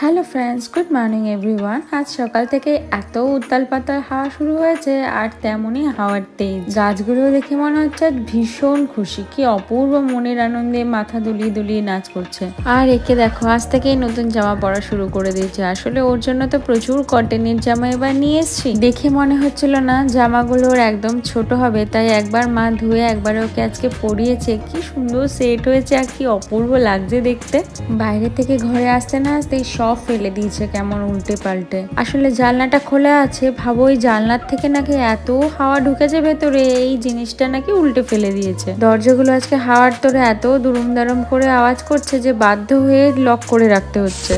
Hello friends, good morning everyone. আজ সকাল থেকে এত উত্তাল পাতাল হাওয়া শুরু হয়েছে, আর তেমনই হাওয়ার তেজ। গাছগুলো দেখে মনে হচ্ছে ভীষণ খুশি, কি অপূর্ব মনের আনন্দে মাথা দুলিয়ে দুলিয়ে নাচ করছে। আর একে দেখো, আজ থেকেই নতুন জামা পরা শুরু করে দিয়েছে। আসলে ওর জন্য তো প্রচুর কটনের জামা এবার নিয়ে এসছি। দেখে মনে হচ্ছিল না জামাগুলোর একদম ছোট হবে, তাই একবার মা ধুয়ে একবার ওকে আজকে পরিয়েছে। কি সুন্দর সেট হয়েছে আর কি অপূর্ব লাগছে দেখতে। বাইরে থেকে ঘরে আসতে না আসতেই সব ফেলে দিয়েছে কেমন উল্টে পাল্টে। আসলে জানলাটা খোলা আছে, ভাবো ওই জানলার থেকে নাকি এত হাওয়া ঢুকেছে ভেতরে, এই জিনিসটা নাকি উল্টে ফেলে দিয়েছে। দরজাগুলো আজকে হাওয়ার তোরে এত দুরুম দারুম করে আওয়াজ করছে যে বাধ্য হয়ে লক করে রাখতে হচ্ছে।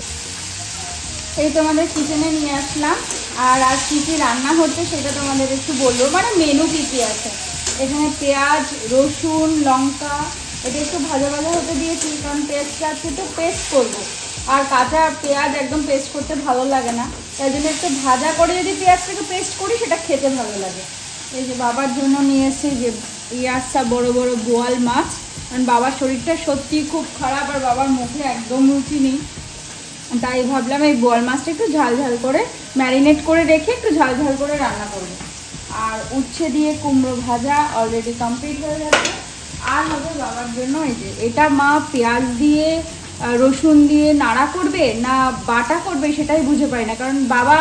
এই তোমাদের কিচেনে নিয়ে আসলাম, আর আজ কী কী রান্না হচ্ছে সেটা তোমাদের একটু বলবো, মানে মেনু কী কী আছে। এখানে পেঁয়াজ, রসুন, লঙ্কা এটা একটু ভাজা ভাজা হতে দিয়েছি, কারণ পেঁয়াজটা আজকে তো পেস্ট করবো, আর কাঁচা পেঁয়াজ একদম পেস্ট করতে ভালো লাগে না, তাই জন্য একটু ভাজা করে যদি পেঁয়াজটাকে পেস্ট করি সেটা খেতে ভালো লাগে। এই যে বাবার জন্য নিয়ে এসেছি যে পেঁয়াজটা বড় বড় বোয়াল মাছ, কারণ বাবার শরীরটা সত্যিই খুব খারাপ আর বাবার মুখে একদম রুচি নেই, তাই ভাবলাম এই বোয়াল মাছটা একটু ঝাল ঝাল করে ম্যারিনেট করে রেখে একটু ঝাল ঝাল করে রান্না করব। আর উচ্ছে দিয়ে কুমড়ো ভাজা অলরেডি কমপ্লিট হয়ে গেছে। আর হবে বাবার জন্য এই যে এটা মা পেঁয়াজ দিয়ে রসুন দিয়ে নাড়া করবে না বাটা করবে সেটাই বুঝে পাই না, কারণ বাবা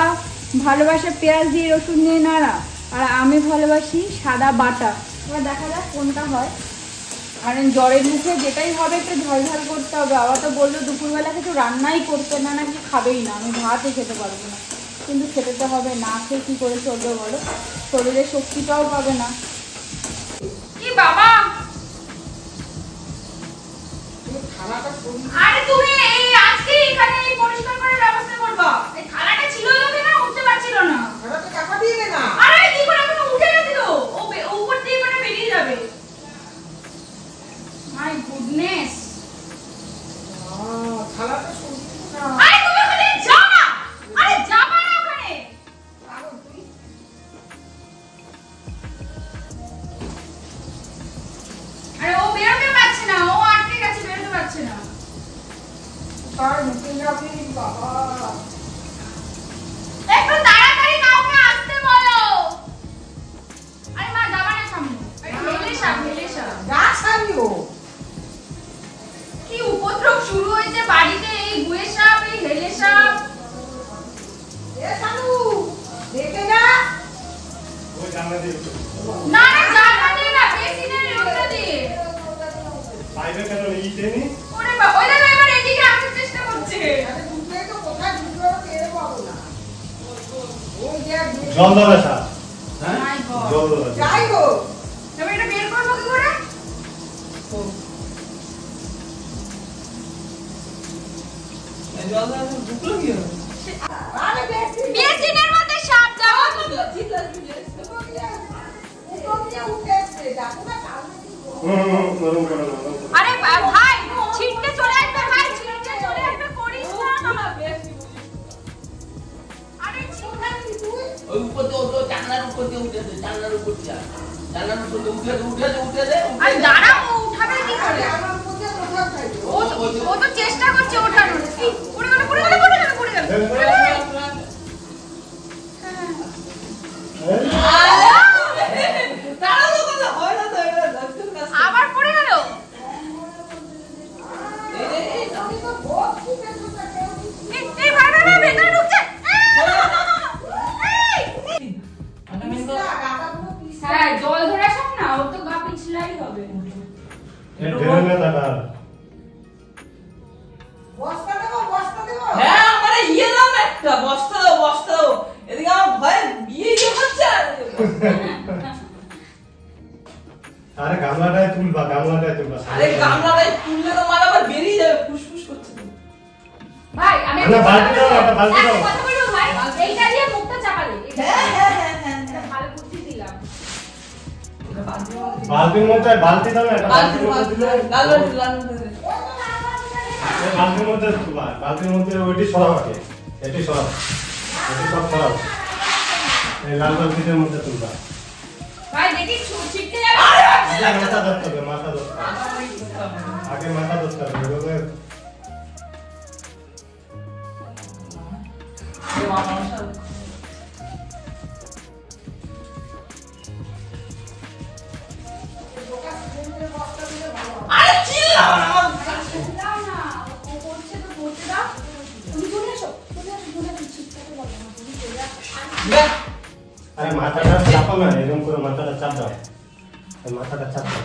ভালোবাসে পেঁয়াজ দিয়ে রসুন দিয়ে নাড়া, আর আমি ভালোবাসি সাদা বাটা। এবার দেখা যাক কোনটা হয়। আর জ্বরের মুখে যেটাই হবে একটু ঝাল ঝাল করতে হবে। বাবা তো বললো দুপুরবেলা কিছু রান্নাই করতে না, নাকি খাবেই না, আমি ভাতই খেতে পারবো না, কিন্তু খেতে তো হবে, না খেয়ে কী করে চলবে বলো, শরীরে শক্তিটাও পাবে না। কি বাবা, আরে তুমি এই আজকে এখানে এই পরিষ্কার করার ব্যবস্থা করবা। এই থালাটা ছিল লোকে না, উঠতে পারছিল না, থালাটা চাপা দিয়ে দে না। আরে কি করে এখন উঠে গেছে তো, ও উপর দিয়ে মানে বেরিয়ে যাবে। মাই গুডনেস, থালাটা শুনছিস না? আরে তুমি ওখানে যাও না, আরে যাবা না ওখানে। আরে ও বেরোতে পারছে না, ও আটকে গেছে, বেরোতে পারছে না। তার মুখে যাবে বাবা, একটু তাড়াতাড়ি কাউকে আসতে বলো। আরে মা যাবা না সামনে, হেলেসা যা সামনেও। কি উপদ্রব শুরু হয়েছে বাড়িতে, এই গুয়ে সাপ, এই হেলে সাপ। এ সানু দেখে না, ওই জানলা দিয়ে না না জানলা দিয়ে না, বেসিনের রোডটা দিয়ে পাইবে কেন ইতে নি। ওরে বাবা, ওই দেখো এবার এদিকে আসার চেষ্টা করছে। আরে দুধে তো কোথায় ঢুকলো টের পাবো না। ওই যে জল দাও না, হ্যাঁ জল দাও, যাই গো তবে এটা বের করব কি করে। জল দাও ঢুকলো কি হবে। আরে বেসিনের মধ্যে সাপ যাও তো জিতলা জিতলা উঠে আসছে, দেখো না নরম করো না। আরে ভাই ছিটকে চলে আসবে, ভাই ছিটকে চলে আসবে, করিস না। আরে ছিটকা তুই ওই উপর দিয়ে ওই জানলার উপর দিয়ে উঠে দে, জানলার উপর দিয়ে, জানলার উপর দিয়ে উঠে দে। আরে দাঁড়াও, ও উঠাবে কি করে, জানলার উপর দিয়ে ওঠা চাইছে, ও তো চেষ্টা করছে ওঠানোর। পড়ে গেল পড়ে গেল পড়ে গেল পড়ে গেল। আবার পড়ে গেল। এই ভাই ভাই ভাই ভেতরে ঢুকছে। হ্যাঁ জল ধরে আসব না, ও তো গা পিছলাই হবে। বস্তা দেবো বস্তা দেবো। হ্যাঁ আমারে ইয়ে দাও একটা বস্তা দাও, বস্তা দাও, এদিকে আমার ভয় বিয়ে হচ্ছে। আরে গামলাটায় তুলবা, গামলাটায় তুলবা। আরে গামলাটায় তুললে তো মাল আবার বেরিয়ে যাবে, ফুসফুস করছে তো। ভাই আমি একটা বালতি দাও, একটা বালতি দাও। কথা বলবো ভাই, এইটা দিয়ে মুখটা চাপা দে। হ্যাঁ হ্যাঁ হ্যাঁ হ্যাঁ এটা ভালো বুদ্ধি দিলাম। বালতির মধ্যে বালতি দাও না, একটা বালতির মধ্যে দিলে লাল লাল লাল। এই বালতির মধ্যে তুলবা, বালতির মধ্যে ওইটি সরাও আগে, এটি সরাও, এটি সব সরাও, এই লাল বালতির মধ্যে তুলবা। ভাই দেখি ছিটকে যাবে। আগে মাথা ধরতে হবে, মাথা ধরতে হবে, আগে মাথা ধরতে হবে। আরে মাথাটা চাপো না, এরকম করে মাথাটা চাপ দাও, মাথাটা চাপ দাও।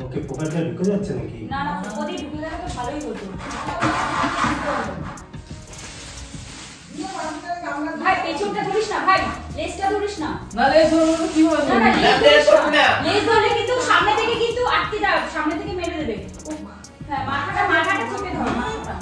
ওকে পোকা দিয়ে ঢুকে যাচ্ছে নাকি? না না, ওদি ঢুকে গেলে তো ভালোই হতো। ভাই পেছনটা ধরিস না ভাই, লেজটা ধরিস না। না লেজ ধরবো কি হবে? না না, লেজ ধরিস না। লেজ ধরলে কিন্তু সামনে থেকে কিন্তু আটকে যাবে, সামনে থেকে মেরে দেবে। হ্যাঁ, মাথাটা চেপে ধর, মাথাটা।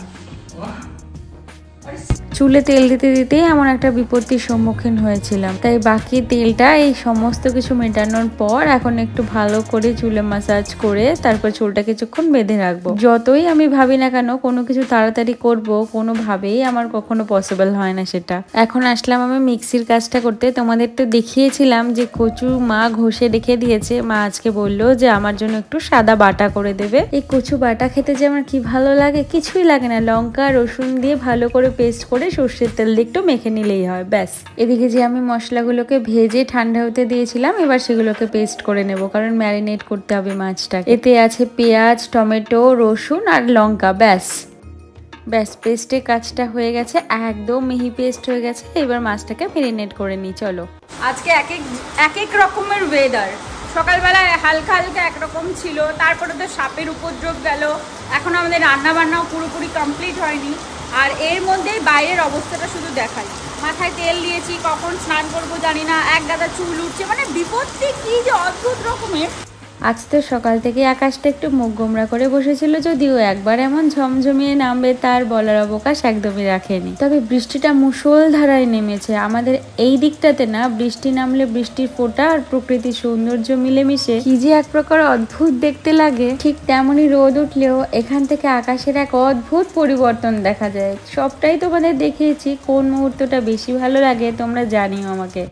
চুলে তেল দিতে দিতে এমন একটা বিপত্তির সম্মুখীন হয়েছিলাম, তাই বাকি তেলটা এই সমস্ত কিছু মেটানোর পর এখন একটু ভালো করে চুলে ম্যাসাজ করে তারপর চুলটা কিছুক্ষণ বেঁধে রাখবো। যতই আমি ভাবি না কেন কোনো কিছু তাড়াতাড়ি করব, কোনোভাবেই আমার কখনো পসিবল হয় না সেটা। এখন আসলাম আমি মিক্সির কাজটা করতে। তোমাদের তো দেখিয়েছিলাম যে কচু মা ঘষে রেখে দিয়েছে। মা আজকে বললো যে আমার জন্য একটু সাদা বাটা করে দেবে। এই কচু বাটা খেতে যে আমার কি ভালো লাগে, কিছুই লাগে না, লঙ্কা রসুন দিয়ে ভালো করে পেস্ট করে সর্ষের তেল দিয়ে একটু মেখে নিলেই হয়, ব্যাস। এদিকে যে আমি মশলাগুলোকে ভেজে ঠান্ডা হতে দিয়েছিলাম, এবার সেগুলোকে পেস্ট করে নেব, কারণ ম্যারিনেট করতে হবে মাছটা। এতে আছে পেঁয়াজ, টমেটো, রসুন আর লঙ্কা, ব্যাস। পেস্টের কাজটা হয়ে গেছে, একদম মিহি পেস্ট হয়ে গেছে। এবার মাছটাকে ম্যারিনেট করে নিই, চলো। আজকে এক এক রকমের ওয়েদার। সকালবেলায় হালকা হালকা একরকম ছিল, তারপরে তো সাপের উপদ্রব গেল। এখন আমাদের রান্না বান্নাও পুরোপুরি কমপ্লিট হয়নি, আর এর মধ্যেই বাইরের অবস্থাটা শুধু দেখাই। মাথায় তেল দিয়েছি, কখন স্নান করবো জানি না, এক গাদা চুল উঠছে, মানে বিপত্তি কি যে অদ্ভুত রকমের। আজ তো সকাল থেকে আকাশটা একটু মুখ গোমরা করে বসেছিল, যদিও একবার এমন ঝমঝমিয়ে নামবে তার বলার অবকাশ একদমই রাখেনি। তবে বৃষ্টিটা মুষলধারায় নেমেছে। আমাদের এই দিকটাতে না, বৃষ্টি নামলে বৃষ্টির ফোঁটা আর প্রকৃতির সৌন্দর্য মিলেমিশে কি যে এক প্রকার অদ্ভুত দেখতে লাগে। ঠিক তেমনই রোদ উঠলেও এখান থেকে আকাশের এক অদ্ভুত পরিবর্তন দেখা যায়। সবটাই তোমাদের দেখিয়েছি, কোন মুহূর্তটা বেশি ভালো লাগে তোমরা জানিও আমাকে।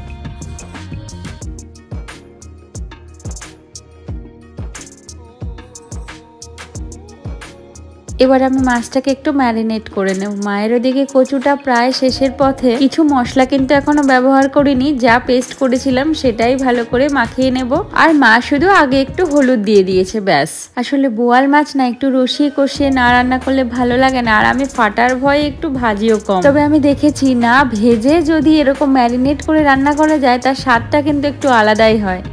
এবার আমি মাছটাকে একটু ম্যারিনেট করে নেব। মায়ের ওদিকে কচুটা প্রায় শেষের পথে, কিছু মশলা কিন্তু এখনো ব্যবহার করিনি, যা পেস্ট করেছিলাম সেটাই ভালো করে মাখিয়ে নেব। আর মা শুধু আগে একটু হলুদ দিয়ে দিয়েছে, ব্যাস। আসলে বোয়াল মাছ না একটু রসিয়ে কষিয়ে না রান্না করলে ভালো লাগে না, আর আমি ফাটার ভয়ে একটু ভাজিও কম। তবে আমি দেখেছি না ভেজে যদি এরকম ম্যারিনেট করে রান্না করা যায়, তার স্বাদটা কিন্তু একটু আলাদাই হয়।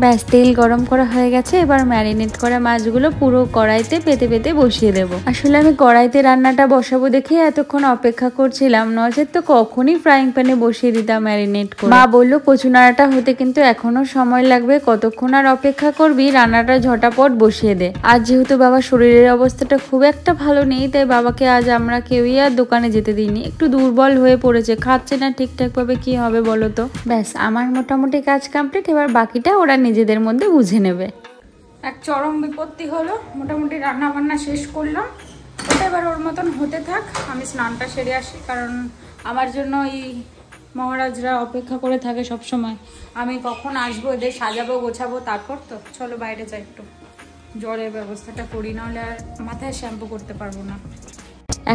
ব্যাস, তেল গরম করা হয়ে গেছে। এবার ম্যারিনেট করা মাছগুলো পুরো কড়াইতে পেতে পেতে বসিয়ে দেবো। আসলে আমি কড়াইতে রান্নাটা বসাবো দেখে এতক্ষণ অপেক্ষা করছিলাম, নচেত তো কখনই ফ্রাইং প্যানে বসিয়ে দিতাম ম্যারিনেট করে। মা বললো কচু নাড়াটা হতে কিন্তু এখনো সময় লাগবে, কতক্ষণ আর অপেক্ষা করবি, রান্নাটা ঝটাপট বসিয়ে দে। আজ যেহেতু বাবার শরীরের অবস্থাটা খুব একটা ভালো নেই, তাই বাবাকে আজ আমরা কেউই আর দোকানে যেতে দিইনি। একটু দুর্বল হয়ে পড়েছে, খাচ্ছে না ঠিকঠাক ভাবে, কি হবে বলো তো। ব্যাস, আমার মোটামুটি কাজ কমপ্লিট। এবার বাকিটা ওরা নিজেদের মধ্যে বুঝে নেবে। এক চরম বিপত্তি হলো, মোটামুটি রান্না বান্না শেষ করলাম, ওটা এবার ওর মতন হতে থাক। আমি স্নানটা সেরে আসি, কারণ আমার জন্য এই মহারাজরা অপেক্ষা করে থাকে সব সময়। আমি কখন আসবো, এদের সাজাবো গোছাবো, তারপর তো চলো বাইরে যাই, একটু জলের ব্যবস্থাটা করি, নাহলে আর মাথায় শ্যাম্পু করতে পারবো না।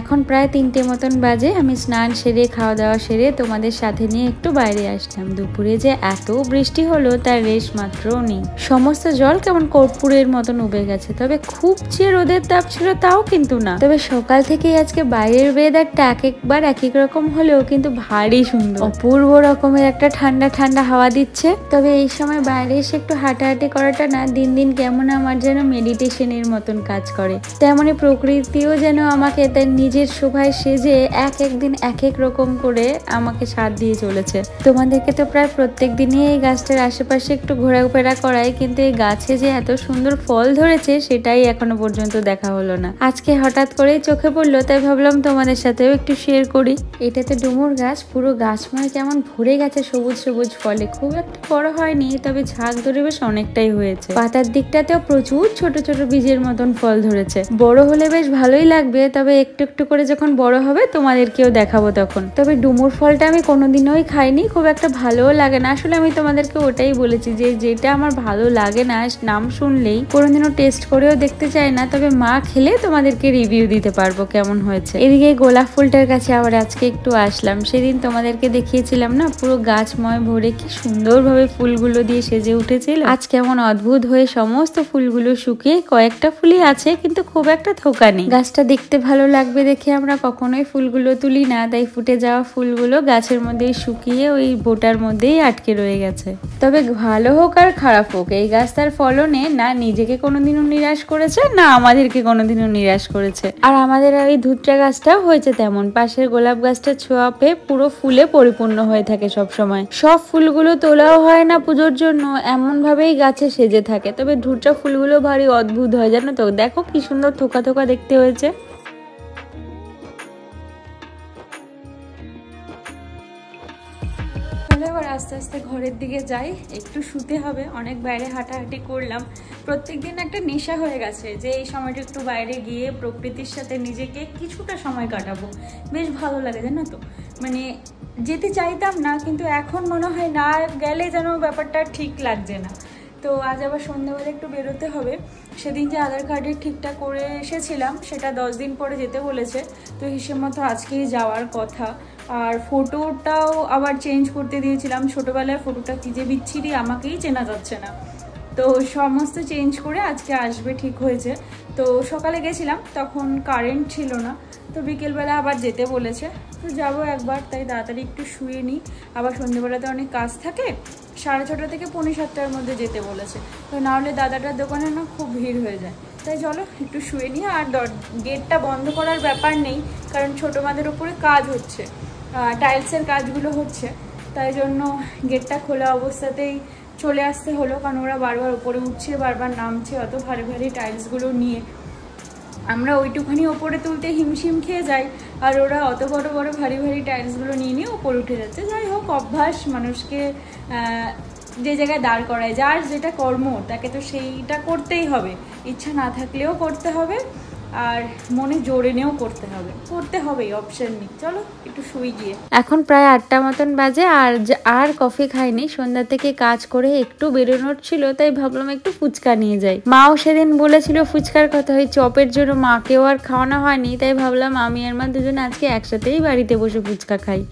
এখন প্রায় 3টে মতন বাজে। আমি স্নান সেরে খাওয়া দাওয়া সেরে তোমাদের সাথে নিয়ে একটু বাইরে আসলাম। দুপুরে যে এত বৃষ্টি হলো তার রেশ মাত্রও নেই, সমস্ত জল কেমন কর্পূরের মতন উবে গেছে। তবে খুব যে রোদের তাপ ছিল তাও কিন্তু না। তবে সকাল থেকেই আজকে বাইরের ওয়েদারটা এক একবার এক এক রকম হলেও কিন্তু ভারী সুন্দর, অপূর্ব রকমের একটা ঠান্ডা ঠান্ডা হাওয়া দিচ্ছে। তবে এই সময় বাইরে এসে একটু হাঁটাহাঁটি করাটা না দিন দিন কেমন আমার যেন মেডিটেশনের মতন কাজ করে। তেমনই প্রকৃতিও যেন আমাকে তার নিজের শোভায় সেজে এক একদিন এক এক রকম করে আমাকে সাথ দিয়ে চলেছে। তোমাদেরকে তো প্রায় প্রত্যেক দিনই এই গাছটার আশেপাশে একটু ঘোরাফেরা করাই, কিন্তু এই গাছে যে এত সুন্দর ফল ধরেছে সেটাই এখনো পর্যন্ত দেখা হলো না। আজকে হঠাৎ করেই চোখে পড়লো, তাই ভাবলাম তোমাদের সাথেও একটু শেয়ার করি। এটা তো ডুমুর গাছ, পুরো গাছময় কেমন ভরে গেছে সবুজ সবুজ ফলে। খুব একটা বড় হয়নি, তবে ঝাঁক ধরে বেশ অনেকটাই হয়েছে। পাতার দিকটাতেও প্রচুর ছোট ছোট বীজের মতন ফল ধরেছে। বড় হলে বেশ ভালোই লাগবে, তবে একটু একটু করে যখন বড় হবে তোমাদেরকেও দেখাবো তখন। তবে ডুমুর ফলটা আমি কোনোদিনই খাইনি, খুব একটা ভালোও লাগে না। আসলে আমি তোমাদেরকে ওটাই বলেছি যে যেটা আমার ভালো লাগে না, নাম শুনলেই কোনোদিনও টেস্ট করেও দেখতে চাই না। তবে মা খেলে তোমাদেরকে রিভিউ দিতে পারবো কেমন হয়েছে। এদিকে গোলাপ ফুলটার কাছে আবার আজকে একটু আসলাম। সেদিন তোমাদেরকে দেখিয়েছিলাম না পুরো গাছময় ভরে কি সুন্দরভাবে ফুলগুলো দিয়ে সেজে উঠেছিল। আজ কেমন অদ্ভুত হয়ে সমস্ত ফুলগুলো শুকিয়ে কয়েকটা ফুলই আছে, কিন্তু খুব একটা থোকা নেই। গাছটা দেখতে ভালো লাগবে দেখে আমরা কখনোই ফুলগুলো তুলি না, তাই ফুটে যাওয়া ফুলগুলো গাছের মধ্যেই শুকিয়ে ওই বোটার মধ্যেই আটকে রয়ে গেছে। তবে ভালো হোক আর খারাপ হোক, এই গাছ তার ফলনে না নিজেকে কোনোদিনও নিরাশ করেছে, না আমাদেরকে কোনোদিনও নিরাশ করেছে। আর আমাদের এই ধুতরা গাছটাও হয়েছে তেমন। পাশের গোলাপ গাছটা ছোঁয়া পেয়ে পুরো ফুলে পরিপূর্ণ হয়ে থাকে সব সময়। সব ফুলগুলো তোলাও হয় না পুজোর জন্য, এমন ভাবেই গাছে সেজে থাকে। তবে ধুতরা ফুলগুলো ভারী অদ্ভুত হয় জানো তো, দেখো কি সুন্দর থোকা থোকা দেখতে হয়েছে। এবার আস্তে আস্তে ঘরের দিকে যাই, একটু শুতে হবে। অনেক বাইরে হাঁটাহাঁটি করলাম, প্রত্যেকদিন একটা নেশা হয়ে গেছে যে এই সময়টা একটু বাইরে গিয়ে প্রকৃতির সাথে নিজেকে কিছুটা সময় কাটাবো, বেশ ভালো লাগে জানো তো। মানে যেতে চাইতাম না, কিন্তু এখন মনে হয় না গেলে যেন ব্যাপারটা ঠিক লাগছে না। তো আজ আবার সন্ধ্যাবেলা একটু বেরোতে হবে। সেদিন যে আধার কার্ডের ঠিকটা করে এসেছিলাম সেটা 10 দিন পরে যেতে বলেছে, তো হিসেব মতো আজকেই যাওয়ার কথা। আর ফটোটাও আবার চেঞ্জ করতে দিয়েছিলাম, ছোটোবেলার ফটোটা কি যে বিচ্ছিরি, আমাকেই চেনা যাচ্ছে না। তো সমস্ত চেঞ্জ করে আজকে আসবে ঠিক হয়েছে। তো সকালে গেছিলাম তখন কারেন্ট ছিল না, তো বিকেলবেলা আবার যেতে বলেছে, তো যাবো একবার। তাই তাড়াতাড়ি একটু শুয়ে নিই, আবার সন্ধ্যেবেলাতে অনেক কাজ থাকে। 6:30 থেকে 6:45-র মধ্যে যেতে বলেছে, তো নাহলে দাদাটার দোকানে না খুব ভিড় হয়ে যায়। তাই চলো একটু শুয়ে নিই। আর গেটটা বন্ধ করার ব্যাপার নেই, কারণ ছোটো মাদের উপরে কাজ হচ্ছে, টাইলসের কাজগুলো হচ্ছে, তাই জন্য গেটটা খোলা অবস্থাতেই চলে আসতে হলো। কারণ ওরা বারবার উপরে উঠছে, বারবার নামছে, অত ভারী ভারী টাইলসগুলো নিয়ে আমরা ওইটুখানি ওপরে তুলতে হিমশিম খেয়ে যাই, আর ওরা অত বড় বড় ভারী ভারী টাইলসগুলো নিয়ে ওপরে উঠে যাচ্ছে। যাই হোক, অভ্যাস মানুষকে যে জায়গায় দাঁড় করায়, যার যেটা কর্ম তাকে তো সেইটা করতেই হবে, ইচ্ছা না থাকলেও করতে হবে, আর মনে জোরে নিয়েও করতে হবে, অপশন নেই। চলো একটু শুই গিয়ে। এখন প্রায় 8টা মতন বাজে, আর কফি খাইনি। সন্ধ্যা থেকে কাজ করে একটু বেরোনোর ছিল, তাই ভাবলাম একটু ফুচকা নিয়ে যাই। মাও সেদিন বলেছিল ফুচকার কথা, ওই চপের জন্য মাকেও আর খাওয়ানো হয়নি, তাই ভাবলাম আমি আর মা দুজনে আজকে একসাথেই বাড়িতে বসে ফুচকা খাই।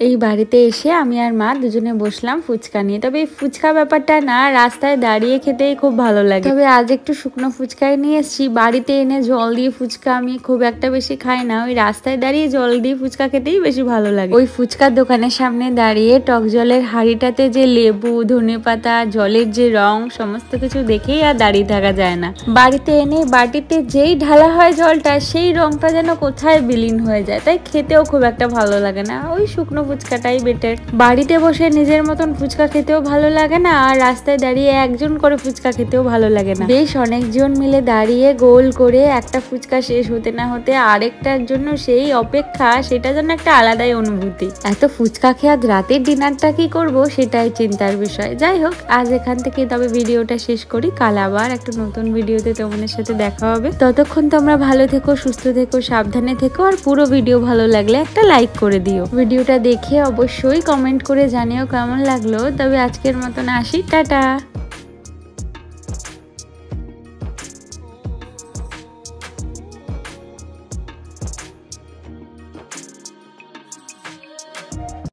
এই বাড়িতে এসে আমি আর মা দুজনে বসলাম ফুচকা নিয়ে। তবে এই ফুচকা ব্যাপারটা না রাস্তায় দাঁড়িয়ে খেতেই খুব ভালো লাগে। তবে আজ একটু শুকনো ফুচকাই নিয়ে এসেছি। বাড়িতে এনে জল দিয়ে ফুচকা আমি খুব একটা বেশি খাই না, ওই রাস্তায় দাঁড়িয়ে জল দিয়ে ফুচকা খেতেই বেশি ভালো লাগে। ওই ফুচকার দোকানের সামনে দাঁড়িয়ে টক জলের হাঁড়িটাতে যে লেবু, ধনেপাতা, জলের যে রং, সমস্ত কিছু দেখেই আর দাঁড়িয়ে থাকা যায় না। বাড়িতে এনে বাটিতে যেই ঢালা হয় জলটা, সেই রংটা যেন কোথায় বিলীন হয়ে যায়, তাই খেতেও খুব একটা ভালো লাগে না। ওই শুকনো ফুচকাটাই বেটার। বাড়িতে বসে নিজের মতন ফুচকা খেতেও ভালো লাগে না, আর রাস্তায় দাঁড়িয়ে একজন করে ফুচকা খেতেও ভালো লাগে না। বেশ অনেকজন মিলে দাঁড়িয়ে গোল করে একটা ফুচকা শেষ হতে না হতে আরেকটার জন্য সেই অপেক্ষা, সেটা যেন একটা আলাদাই অনুভূতি। এত ফুচকা খেয়ে আজ রাতের ডিনারটা কি করব সেটাই চিন্তার বিষয়। যাই হোক, আজ এখান থেকে তবে ভিডিওটা শেষ করি। কাল আবার একটা নতুন ভিডিওতে তোমাদের সাথে দেখা হবে। ততক্ষণ তোমরা ভালো থেকো, সুস্থ থেকো, সাবধানে থেকো। আর পুরো ভিডিও ভালো লাগলে একটা লাইক করে দিও। ভিডিওটা দেখে অবশ্যই কমেন্ট করে জানিও কেমন লাগলো। তবে আজকের মতন আসি, টাটা।